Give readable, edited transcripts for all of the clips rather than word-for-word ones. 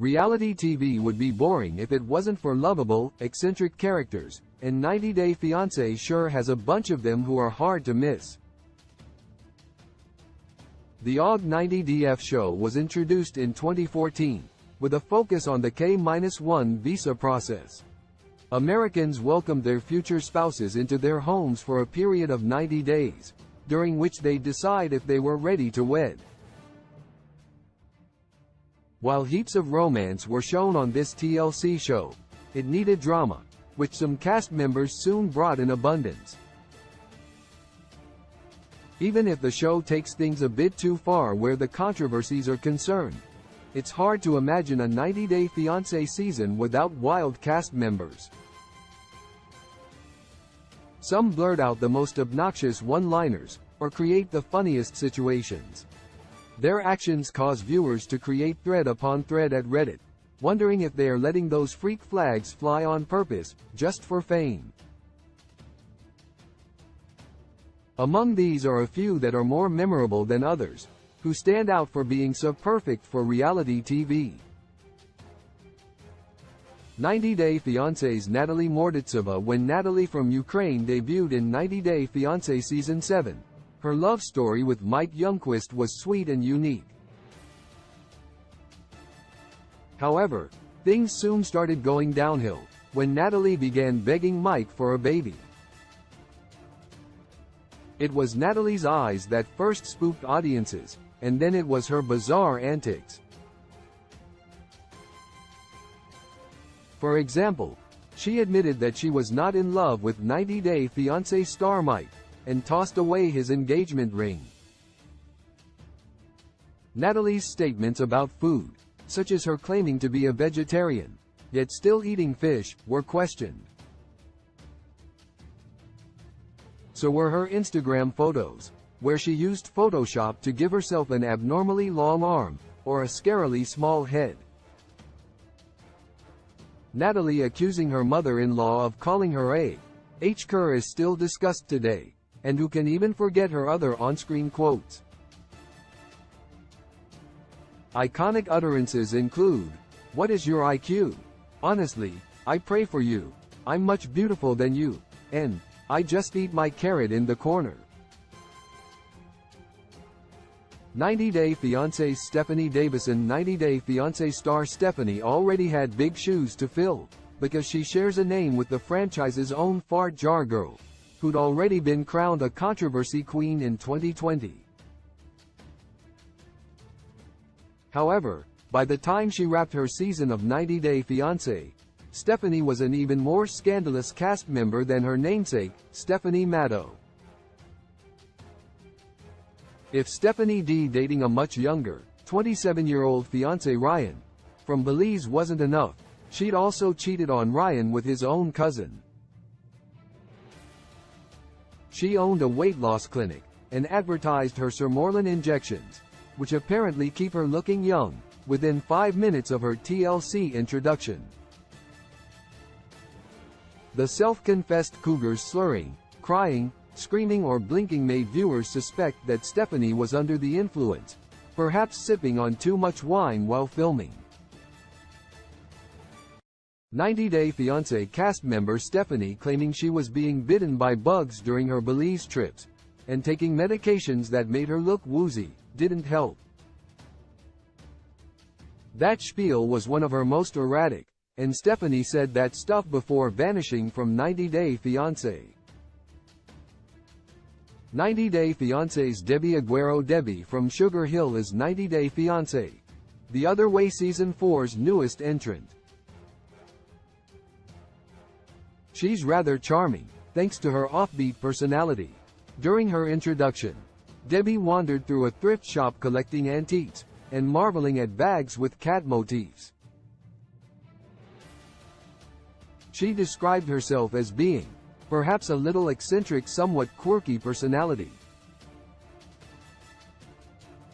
Reality TV would be boring if it wasn't for lovable, eccentric characters, and 90 Day Fiancé sure has a bunch of them who are hard to miss. The OG 90DF show was introduced in 2014, with a focus on the K-1 visa process. Americans welcomed their future spouses into their homes for a period of 90 days, during which they decide if they were ready to wed. While heaps of romance were shown on this TLC show, it needed drama, which some cast members soon brought in abundance. Even if the show takes things a bit too far where the controversies are concerned, it's hard to imagine a 90 Day Fiancé season without wild cast members. Some blurt out the most obnoxious one-liners, or create the funniest situations. Their actions cause viewers to create thread upon thread at Reddit, wondering if they are letting those freak flags fly on purpose, just for fame. Among these are a few that are more memorable than others, who stand out for being so perfect for reality TV. 90 Day Fiancé's Natalie Morditseva. When Natalie from Ukraine debuted in 90 Day Fiancé Season 7, her love story with Mike Youngquist was sweet and unique. However, things soon started going downhill, when Natalie began begging Mike for a baby. It was Natalie's eyes that first spooked audiences, and then it was her bizarre antics. For example, she admitted that she was not in love with 90 Day Fiancé star Mike, and tossed away his engagement ring. Natalie's statements about food, such as her claiming to be a vegetarian, yet still eating fish, were questioned. So were her Instagram photos, where she used Photoshop to give herself an abnormally long arm, or a scarily small head. Natalie accusing her mother-in-law of calling her a H-cur is still discussed today, and who can even forget her other on-screen quotes. Iconic utterances include, "What is your IQ? Honestly, I pray for you. I'm much beautiful than you," and "I just eat my carrot in the corner." 90 Day Fiancé's Stephanie Davison. 90 Day Fiancé star Stephanie already had big shoes to fill, because she shares a name with the franchise's own fart jar girl, who'd already been crowned a controversy queen in 2020. However, by the time she wrapped her season of 90 Day Fiancé, Stephanie was an even more scandalous cast member than her namesake, Stephanie Matto. If Stephanie D dating a much younger, 27-year-old fiancé Ryan from Belize wasn't enough, she'd also cheated on Ryan with his own cousin. She owned a weight loss clinic, and advertised her Sermorelin injections, which apparently keep her looking young, within 5 minutes of her TLC introduction. The self-confessed cougar's slurring, crying, screaming or blinking made viewers suspect that Stephanie was under the influence, perhaps sipping on too much wine while filming. 90 Day Fiancé cast member Stephanie claiming she was being bitten by bugs during her Belize trips, and taking medications that made her look woozy, didn't help. That spiel was one of her most erratic, and Stephanie said that stuff before vanishing from 90 Day Fiancé. 90 Day Fiancé's Debbie Aguero. Debbie from Sugar Hill is 90 Day Fiancé, The Other Way Season 4's newest entrant. She's rather charming, thanks to her offbeat personality. During her introduction, Debbie wandered through a thrift shop collecting antiques, and marveling at bags with cat motifs. She described herself as being, perhaps a little eccentric, somewhat quirky personality.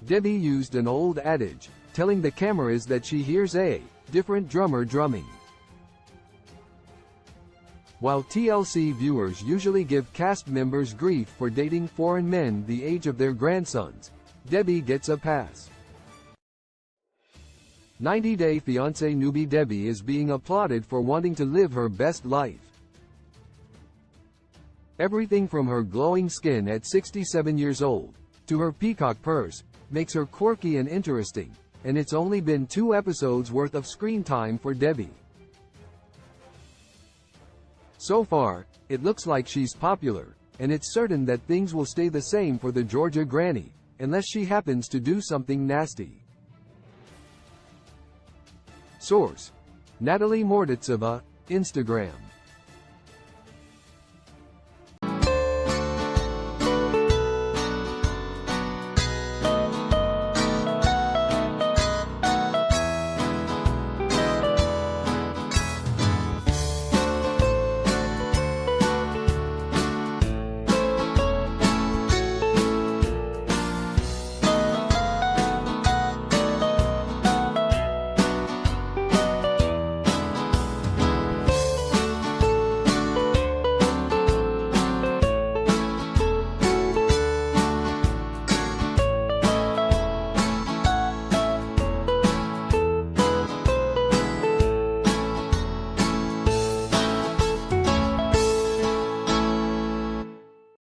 Debbie used an old adage, telling the cameras that she hears a different drummer drumming. While TLC viewers usually give cast members grief for dating foreign men the age of their grandsons, Debbie gets a pass. 90-Day Fiancé newbie Debbie is being applauded for wanting to live her best life. Everything from her glowing skin at 67 years old, to her peacock purse, makes her quirky and interesting, and it's only been 2 episodes worth of screen time for Debbie. So far, it looks like she's popular, and it's certain that things will stay the same for the Georgia granny, unless she happens to do something nasty. Source: Natalie Morditseva, Instagram.